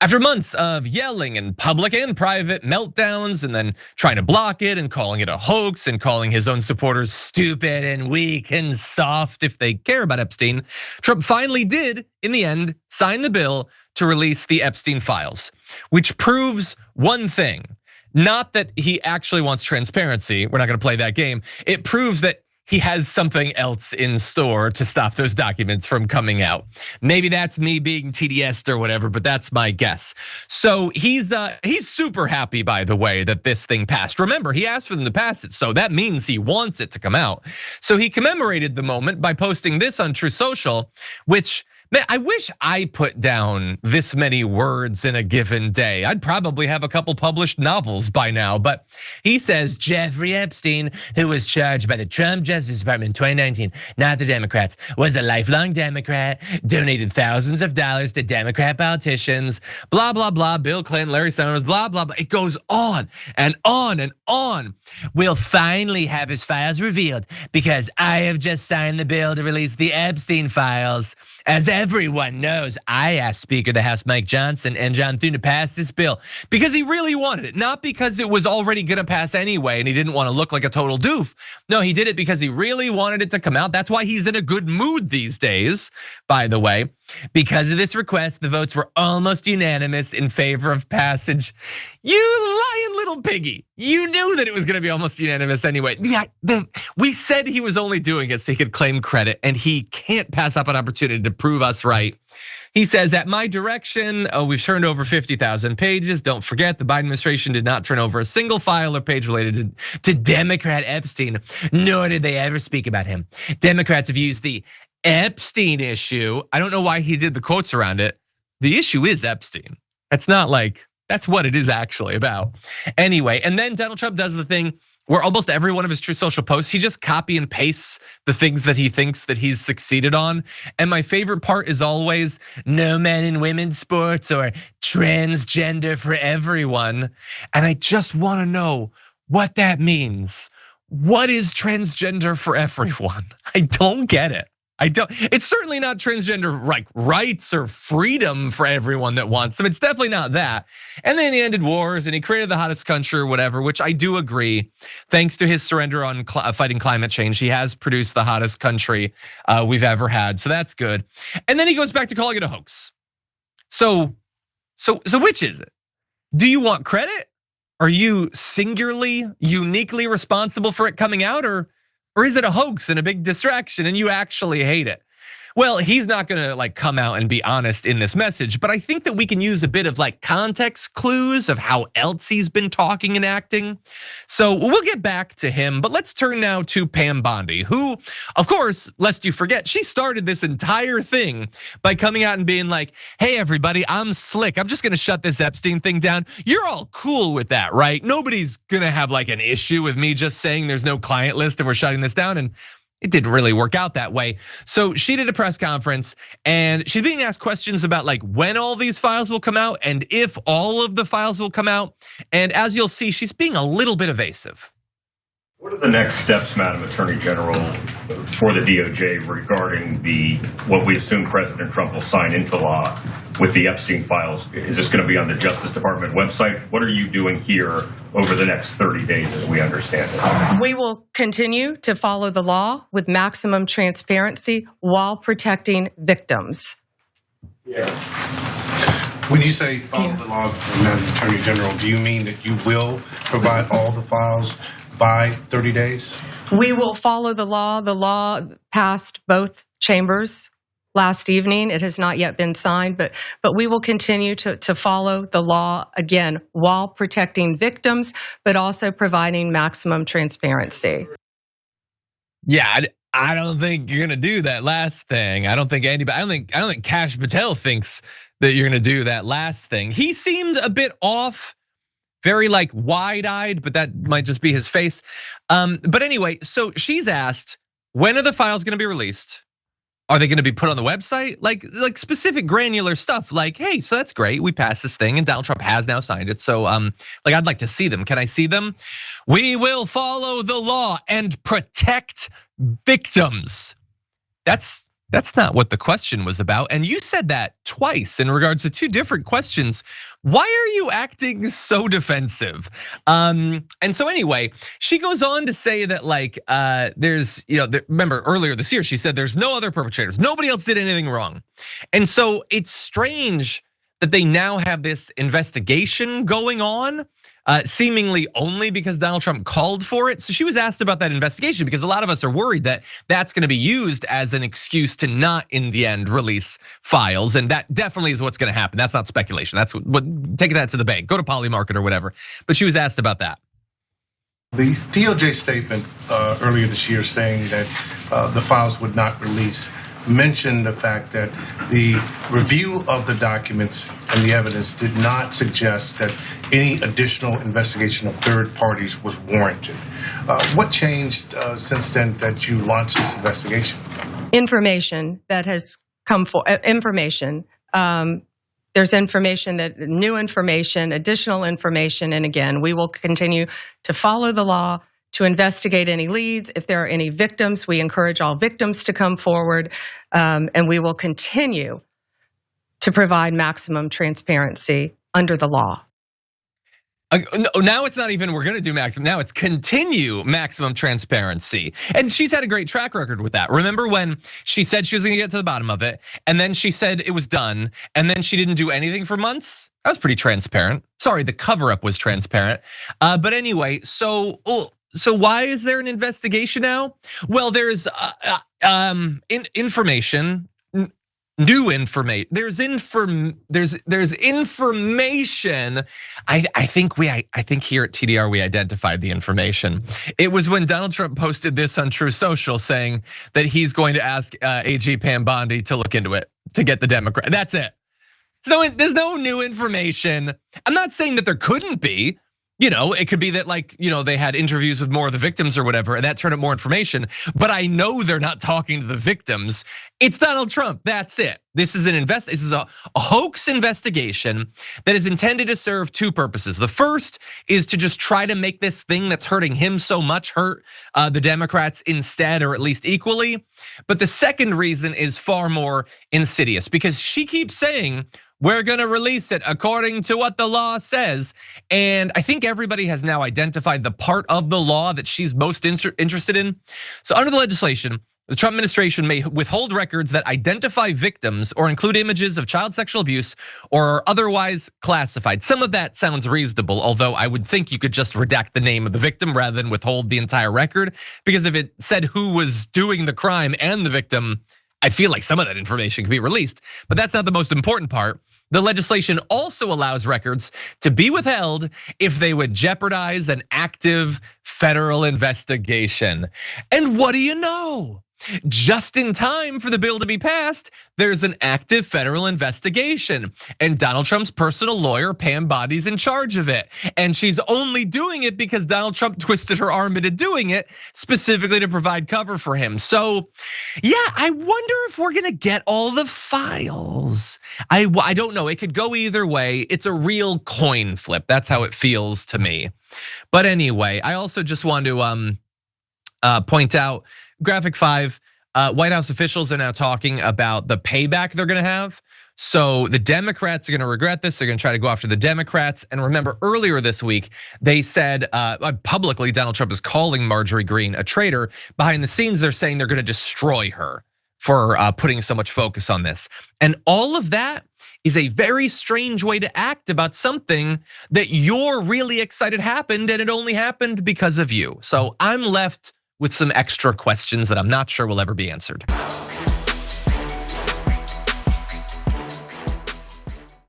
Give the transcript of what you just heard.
After months of yelling in public and private meltdowns and then trying to block it and calling it a hoax and calling his own supporters stupid and weak and soft if they care about Epstein, Trump finally did, in the end, sign the bill to release the Epstein files, which proves one thing. Not that he actually wants transparency, we're not gonna play that game. It proves that he has something else in store to stop those documents from coming out. Maybe that's me being TDS'd or whatever, but that's my guess. So he's super happy, by the way, that this thing passed. Remember, he asked for them to pass it, so that means he wants it to come out. So he commemorated the moment by posting this on True Social, which, man, I wish I put down this many words in a given day. I'd probably have a couple published novels by now, but he says Jeffrey Epstein, who was charged by the Trump Justice Department in 2019, not the Democrats, was a lifelong Democrat, donated thousands of dollars to Democrat politicians, blah, blah, blah, Bill Clinton, Larry Summers, blah, blah, blah. It goes on and on and on. We'll finally have his files revealed because I have just signed the bill to release the Epstein files. As everyone knows, I asked Speaker of the House Mike Johnson and John Thune to pass this bill because he really wanted it, not because it was already gonna pass anyway and he didn't wanna look like a total doof. No, he did it because he really wanted it to come out. That's why he's in a good mood these days, by the way. Because of this request, the votes were almost unanimous in favor of passage. You lying little piggy. You knew that it was gonna be almost unanimous anyway. Yeah, we said he was only doing it so he could claim credit, and he can't pass up an opportunity to prove us right. He says, at my direction, we've turned over 50,000 pages. Don't forget, the Biden administration did not turn over a single file or page related to Democrat Epstein, nor did they ever speak about him. Democrats have used the Epstein issue. I don't know why he did the quotes around it. The issue is Epstein. It's not like, that's what it is actually about. Anyway, and then Donald Trump does the thing where almost every one of his True Social posts, he just copy and pastes the things that he thinks that he's succeeded on. And my favorite part is always no men in women's sports or transgender for everyone. And I just wanna know what that means. What is transgender for everyone? I don't get it. It's certainly not transgender like rights or freedom for everyone that wants them. It's definitely not that. And then he ended wars and he created the hottest country or whatever, which I do agree. Thanks to his surrender on fighting climate change, he has produced the hottest country we've ever had. So that's good. And then he goes back to calling it a hoax. So which is it? Do you want credit? Are you singularly, uniquely responsible for it coming out, or is it a hoax and a big distraction and you actually hate it? Well, he's not gonna like come out and be honest in this message, but I think that we can use a bit of like context clues of how else he's been talking and acting. So we'll get back to him, but let's turn now to Pam Bondi, who, of course, lest you forget, she started this entire thing by coming out and being like, hey everybody, I'm slick. I'm just gonna shut this Epstein thing down. You're all cool with that, right? Nobody's gonna have like an issue with me just saying there's no client list and we're shutting this down. And it didn't really work out that way. So she did a press conference and she's being asked questions about like when all these files will come out and if all of the files will come out. And as you'll see, she's being a little bit evasive. What are the next steps, Madam Attorney General, for the DOJ regarding what we assume President Trump will sign into law with the Epstein files? Is this going to be on the Justice Department website? What are you doing here over the next 30 days as we understand it? We will continue to follow the law with maximum transparency while protecting victims. Yeah. When you say follow the law, Madam Attorney General, do you mean that you will provide all the files by 30 days? We will follow the law. The law passed both chambers last evening. It has not yet been signed, but we will continue to follow the law, again, while protecting victims, but also providing maximum transparency. Yeah, I don't think you're gonna do that last thing. I don't think anybody, I don't think Kash Patel thinks that you're gonna do that last thing. He seemed a bit off, very like wide-eyed, but that might just be his face. But anyway, so she's asked, when are the files gonna be released? Are they gonna be put on the website? Like specific granular stuff like, hey, so that's great, we passed this thing and Donald Trump has now signed it. So like I'd like to see them, can I see them? We will follow the law and protect victims. That's That's not what the question was about. And you said that twice in regards to two different questions. Why are you acting so defensive? And so anyway, she goes on to say that like there's, remember earlier this year, she said there's no other perpetrators. Nobody else did anything wrong. And so it's strange that they now have this investigation going on, seemingly only because Donald Trump called for it. So she was asked about that investigation because a lot of us are worried that that's going to be used as an excuse to not, in the end, release files, and that definitely is what's going to happen. That's not speculation. That's what take that to the bank. Go to Polymarket or whatever. But she was asked about that. The DOJ statement earlier this year saying that the files would not release mentioned the fact that the review of the documents and the evidence did not suggest that any additional investigation of third parties was warranted. What changed since then that you launched this investigation? Information that has come for information. There's information that new information, additional information, and again, we will continue to follow the law, to investigate any leads. If there are any victims, we encourage all victims to come forward, and we will continue to provide maximum transparency under the law. Now it's not even we're going to do maximum. Now it's continue maximum transparency. And she's had a great track record with that. Remember when she said she was going to get to the bottom of it, and then she said it was done, and then she didn't do anything for months? That was pretty transparent. Sorry, the cover-up was transparent. But anyway, so why is there an investigation now? Well, there's information, new information. There's information. I think here at TDR we identified the information. It was when Donald Trump posted this on True Social saying that he's going to ask AG Pam Bondi to look into it to get the Democrat. That's it. So there's no new information. I'm not saying that there couldn't be. It could be that they had interviews with more of the victims or whatever, and that turned up more information. But I know they're not talking to the victims. It's Donald Trump. That's it. This is a hoax investigation that is intended to serve two purposes. The first is to just try to make this thing that's hurting him so much hurt the Democrats instead, or at least equally. But the second reason is far more insidious because she keeps saying, we're gonna release it according to what the law says. And I think everybody has now identified the part of the law that she's most interested in. So under the legislation, the Trump administration may withhold records that identify victims or include images of child sexual abuse or are otherwise classified. Some of that sounds reasonable, although I would think you could just redact the name of the victim rather than withhold the entire record. Because if it said who was doing the crime and the victim, I feel like some of that information could be released, but that's not the most important part. The legislation also allows records to be withheld if they would jeopardize an active federal investigation. And what do you know? Just in time for the bill to be passed, there's an active federal investigation. And Donald Trump's personal lawyer, Pam Bondi's in charge of it. And she's only doing it because Donald Trump twisted her arm into doing it, specifically to provide cover for him. So yeah, I wonder if we're gonna get all the files. I don't know, it could go either way. It's a real coin flip, that's how it feels to me. But anyway, I also just want to point out, Graphic 5, White House officials are now talking about the payback they're gonna have. So the Democrats are gonna regret this. They're gonna try to go after the Democrats. And remember earlier this week, they said publicly Donald Trump is calling Marjorie Greene a traitor. Behind the scenes, they're saying they're gonna destroy her for putting so much focus on this. And all of that is a very strange way to act about something that you're really excited happened, and it only happened because of you. So I'm left with some extra questions that I'm not sure will ever be answered.